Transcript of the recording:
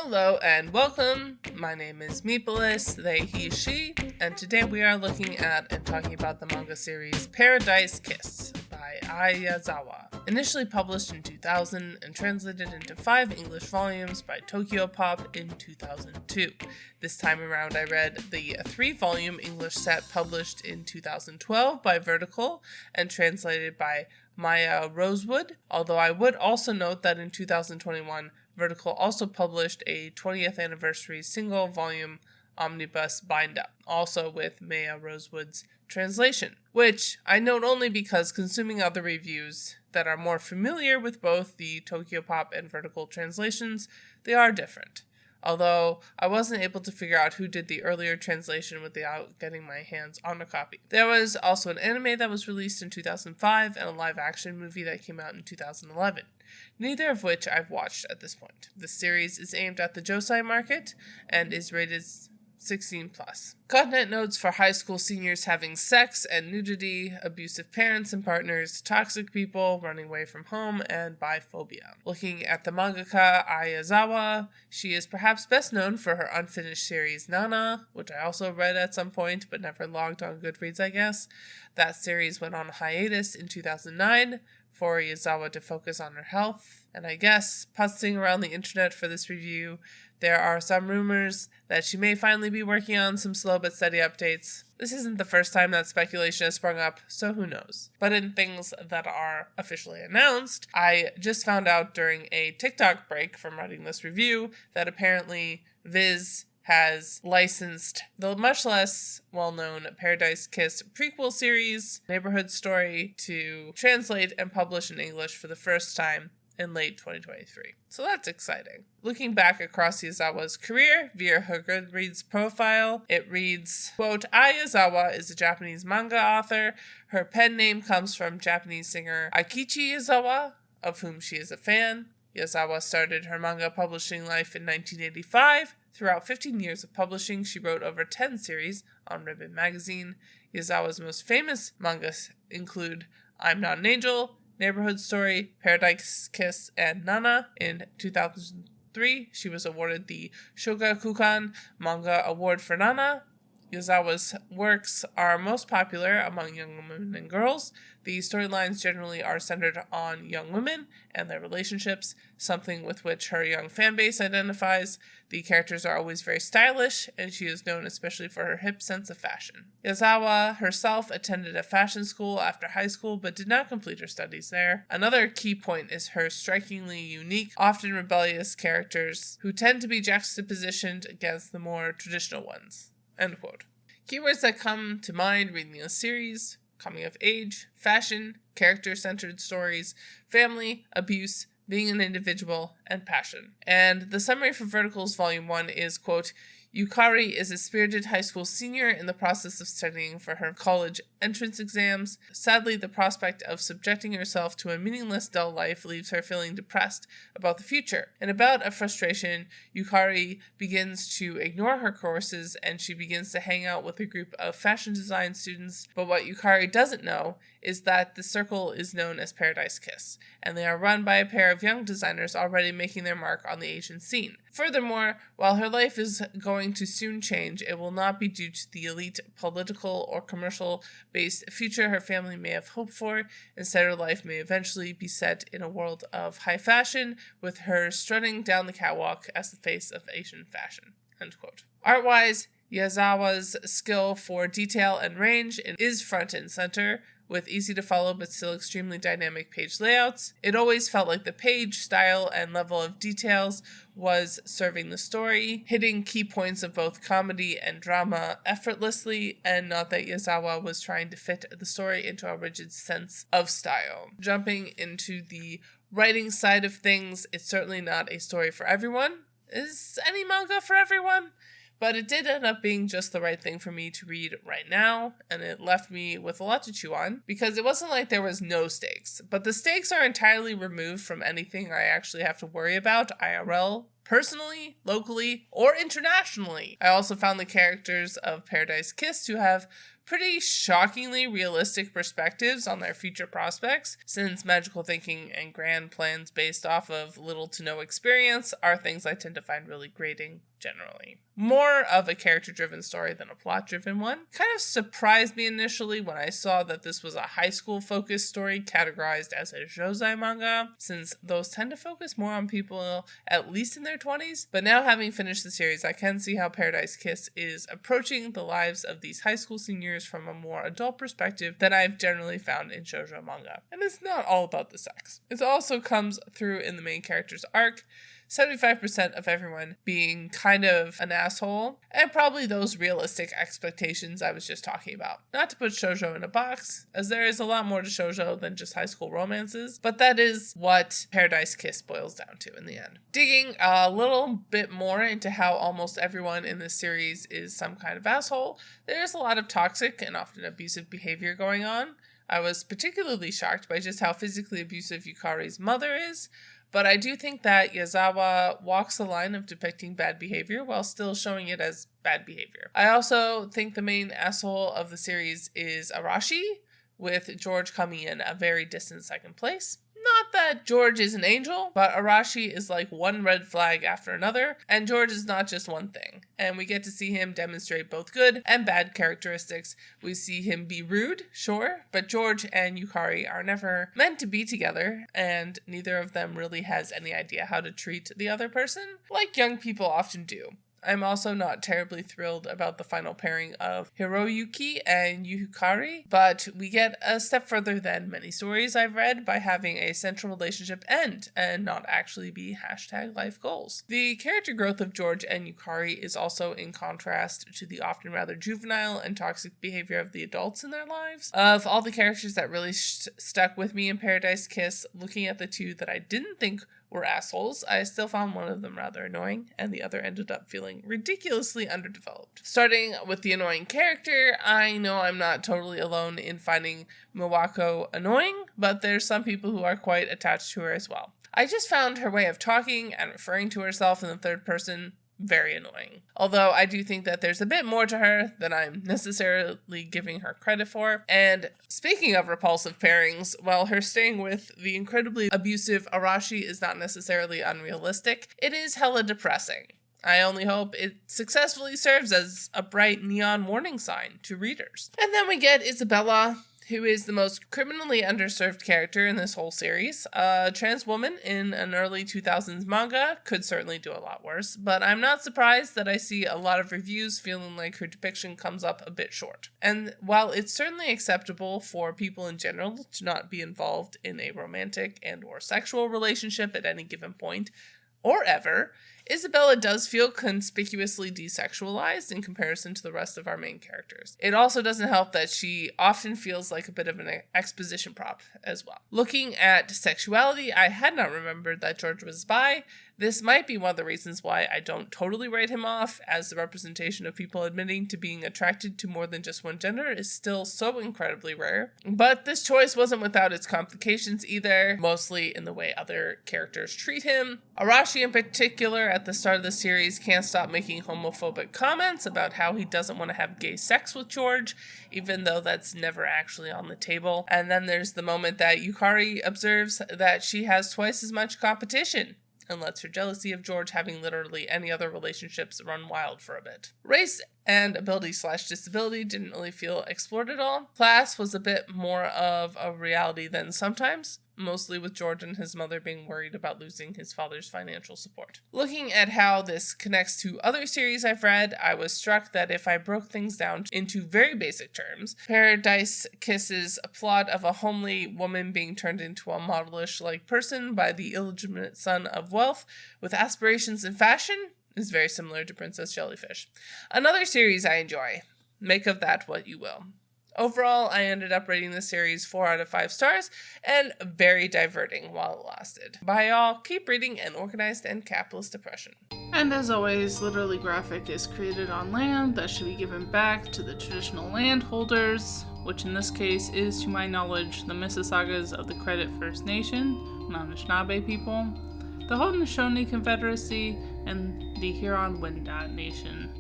Hello and welcome. My name is meaningless, they, he, she, and today we are looking at and talking about the manga series Paradise Kiss by Yazawa. Initially published in 2000 and translated into 5 English volumes by Tokyopop in 2002. This time around I read the 3-volume English set published in 2012 by Vertical and translated by Rosewood, although I would also note that in 2021 Vertical also published a 20th anniversary single-volume omnibus bind-up, also with Maya Rosewood's translation, which I note only because consuming other reviews that are more familiar with both the Tokyopop and Vertical translations, they are different. Although I wasn't able to figure out who did the earlier translation without getting my hands on a copy. There was also an anime that was released in 2005 and a live-action movie that came out in 2011, neither of which I've watched at this point. This series is aimed at the josei market and is rated 16+. Content notes for high school seniors having sex and nudity, abusive parents and partners, toxic people, running away from home, and biphobia. Looking at the mangaka Yazawa, she is perhaps best known for her unfinished series Nana, which I also read at some point but never logged on Goodreads, I guess. That series went on hiatus in 2009 for Yazawa to focus on her health, and I guess, putzing around the internet for this review, there are some rumors that she may finally be working on some slow but steady updates. This isn't the first time that speculation has sprung up, so who knows. But in things that are officially announced, I just found out during a TikTok break from writing this review that apparently Viz has licensed the much less well-known Paradise Kiss prequel series, Neighborhood Story, to translate and publish in English for the first time in late 2023. So that's exciting. Looking back across Yazawa's career via her Goodreads profile, it reads, quote, Yazawa is a Japanese manga author. Her pen name comes from Japanese singer Akichi Yazawa, of whom she is a fan. Yazawa started her manga publishing life in 1985. Throughout 15 years of publishing, she wrote over 10 series on Ribbon magazine. Yazawa's most famous mangas include I'm Not an Angel, Neighborhood Story, Paradise Kiss, and Nana. In 2003, she was awarded the Shogakukan Manga Award for Nana. Yazawa's works are most popular among young women and girls. The storylines generally are centered on young women and their relationships, something with which her young fanbase identifies. The characters are always very stylish, and she is known especially for her hip sense of fashion. Yazawa herself attended a fashion school after high school, but did not complete her studies there. Another key point is her strikingly unique, often rebellious characters, who tend to be juxtapositioned against the more traditional ones. End quote. Keywords that come to mind reading this series: coming of age, fashion, character-centered stories, family, abuse, being an individual, and passion. And the summary for Vertical's Volume 1 is, quote, Yukari is a spirited high school senior in the process of studying for her college entrance exams. Sadly, the prospect of subjecting herself to a meaningless, dull life leaves her feeling depressed about the future. In a bout of frustration, Yukari begins to ignore her courses and she begins to hang out with a group of fashion design students. But what Yukari doesn't know is that the circle is known as Paradise Kiss, and they are run by a pair of young designers already making their mark on the Asian scene. Furthermore, while her life is going to soon change, it will not be due to the elite political or commercial-based future her family may have hoped for. Instead, her life may eventually be set in a world of high fashion, with her strutting down the catwalk as the face of Asian fashion. End quote. Art-wise, Yazawa's skill for detail and range is front and center, with easy-to-follow but still extremely dynamic page layouts. It always felt like the page, style, and level of details was serving the story, hitting key points of both comedy and drama effortlessly, and not that Yazawa was trying to fit the story into a rigid sense of style. Jumping into the writing side of things, it's certainly not a story for everyone. Is any manga for everyone? But it did end up being just the right thing for me to read right now, and it left me with a lot to chew on, because it wasn't like there was no stakes, but the stakes are entirely removed from anything I actually have to worry about IRL, personally, locally, or internationally. I also found the characters of Paradise Kiss to have pretty shockingly realistic perspectives on their future prospects, since magical thinking and grand plans based off of little to no experience are things I tend to find really grating generally. More of a character-driven story than a plot-driven one. Kind of surprised me initially when I saw that this was a high school-focused story categorized as a josei manga, since those tend to focus more on people at least in their 20s. But now, having finished the series, I can see how Paradise Kiss is approaching the lives of these high school seniors from a more adult perspective than I've generally found in shoujo manga. And it's not all about the sex. It also comes through in the main character's arc, 75% of everyone being kind of an asshole, and probably those realistic expectations I was just talking about. Not to put shoujo in a box, as there is a lot more to shoujo than just high school romances, but that is what Paradise Kiss boils down to in the end. Digging a little bit more into how almost everyone in this series is some kind of asshole, there is a lot of toxic and often abusive behavior going on. I was particularly shocked by just how physically abusive Yukari's mother is, but I do think that Yazawa walks the line of depicting bad behavior while still showing it as bad behavior. I also think the main asshole of the series is Arashi, with George coming in a very distant second place. Not that George is an angel, but Arashi is like one red flag after another, and George is not just one thing. And we get to see him demonstrate both good and bad characteristics. We see him be rude, sure, but George and Yukari are never meant to be together, and neither of them really has any idea how to treat the other person, like young people often do. I'm also not terribly thrilled about the final pairing of Hiroyuki and Yukari, but we get a step further than many stories I've read by having a central relationship end and not actually be #life goals. The character growth of George and Yukari is also in contrast to the often rather juvenile and toxic behavior of the adults in their lives. Of all the characters that really stuck with me in Paradise Kiss, looking at the two that I didn't think were assholes, I still found one of them rather annoying, and the other ended up feeling ridiculously underdeveloped. Starting with the annoying character, I know I'm not totally alone in finding Miwako annoying, but there's some people who are quite attached to her as well. I just found her way of talking and referring to herself in the third person very annoying. Although I do think that there's a bit more to her than I'm necessarily giving her credit for. And speaking of repulsive pairings, while her staying with the incredibly abusive Arashi is not necessarily unrealistic, it is hella depressing. I only hope it successfully serves as a bright neon warning sign to readers. And then we get Isabella, who is the most criminally underserved character in this whole series. A trans woman in an early 2000s manga could certainly do a lot worse, but I'm not surprised that I see a lot of reviews feeling like her depiction comes up a bit short. And while it's certainly acceptable for people in general to not be involved in a romantic and or sexual relationship at any given point, or ever, Isabella does feel conspicuously desexualized in comparison to the rest of our main characters. It also doesn't help that she often feels like a bit of an exposition prop as well. Looking at sexuality, I had not remembered that George was bi. This might be one of the reasons why I don't totally write him off, as the representation of people admitting to being attracted to more than just one gender is still so incredibly rare. But this choice wasn't without its complications either, mostly in the way other characters treat him. Arashi in particular, at the start of the series, can't stop making homophobic comments about how he doesn't want to have gay sex with George, even though that's never actually on the table. And then there's the moment that Yukari observes that she has twice as much competition, and lets her jealousy of George having literally any other relationships run wild for a bit. Race and ability/disability didn't really feel explored at all. Class was a bit more of a reality than sometimes, mostly with George and his mother being worried about losing his father's financial support. Looking at how this connects to other series I've read, I was struck that if I broke things down into very basic terms, Paradise Kiss's plot of a homely woman being turned into a modelish-like person by the illegitimate son of wealth with aspirations in fashion is very similar to Princess Jellyfish. Another series I enjoy. Make of that what you will. Overall, I ended up rating this series 4 out of 5 stars, and very diverting while it lasted. Bye all, keep reading an organized and capitalist oppression. And as always, Literally Graphic is created on land that should be given back to the traditional landholders, which in this case is, to my knowledge, the Mississaugas of the Credit First Nation, Anishinaabe people, the Haudenosaunee Confederacy, and the Huron-Wendat Nation.